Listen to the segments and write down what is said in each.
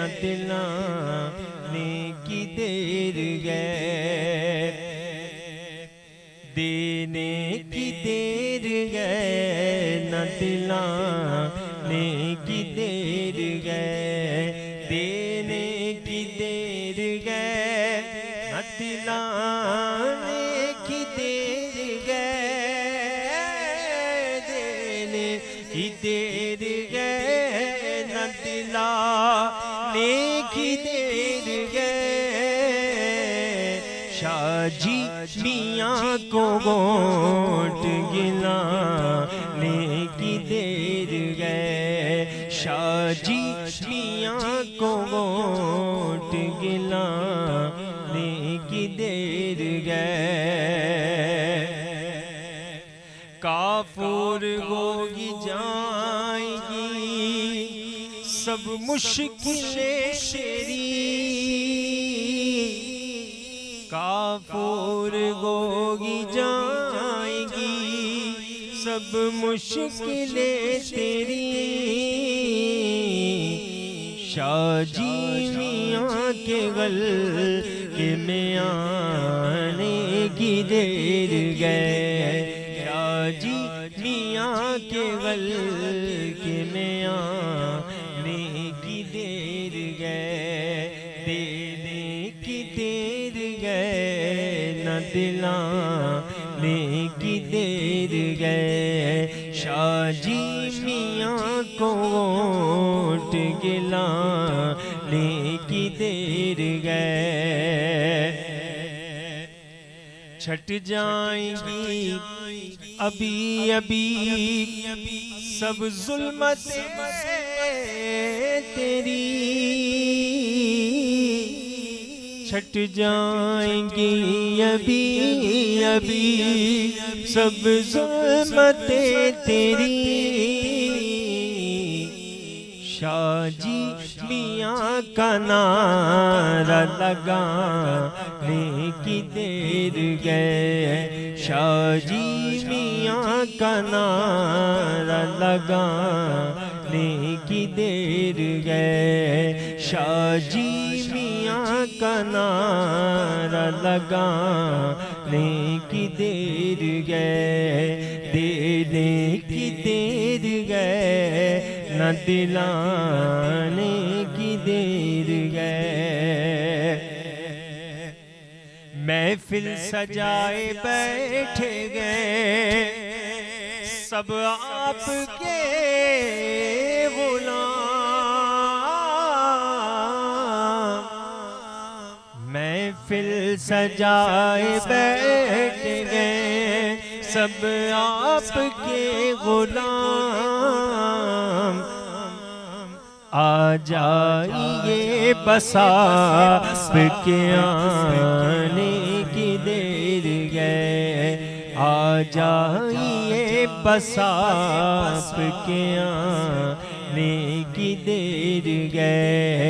न दिलाने की देर गए, देने की देर गए न दिलाने की देर गए, देने की देर गए न दिलाने की देर गए, देने की देर गए न दिलाने की देर गए। शाहजी मियाँ को गोट गिलाने की देर गए, शाहजी मियाँ को गोट गिलाने की देर गए। काफूर होगी जाएगी सब मुश्किलें तेरी, काफूर होगी जाएगी सब मुश्किलें तेरी। शाहजी मियाँ के गले में आने की देर गए, शाहजी मियाँ के गले में आने की देर गए, देने की देर गए न दिलाने की देर गए। शाहजी मियाँ को वोट गिलाने की देर गए। छट जाएंगी अभी अभी सब जुल्मतें तेरी, छट जाएंगी अभी अभी सब जुल्मतें तेरी। शाहजी मियाँ का नारा लगाने की देर गए, शाहजी मियाँ का नारा लगाने की देर गए, शाहजी मियाँ का नारा लगाने की देर गए, देने की देर गए न दिलाने की देर गए। महफिल सजाए बैठे गए सब आपके गुलाम, महफिल सजाए बैठे गए सब आपके गुलाम। आ जाइए बस आपके आने की देर गए, आ जाइए बस आपके आने की देर गए,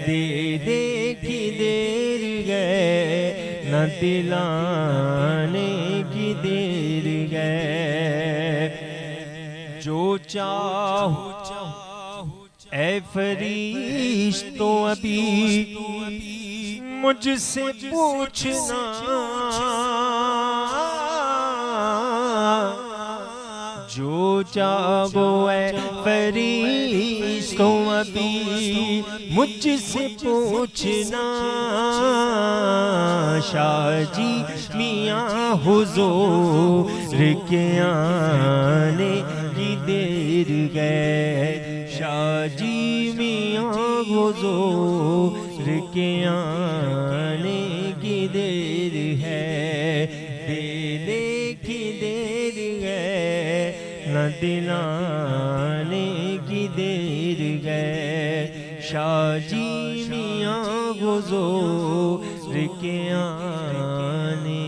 देने की देर गए न दिलाने की देर गए। जो चाहो ऐ फरिश्तो अभी मुझसे पूछना, जो चाहो ऐ फरिश्तो अभी मुझसे पूछना। शाहजी मियाँ हुजूर के आने की देर गए, शाहजी मियाँ हुजूर के आने की देर है, देने की देर है न दिलाने की देर गए। शाहजी मियाँ हुजूर के आने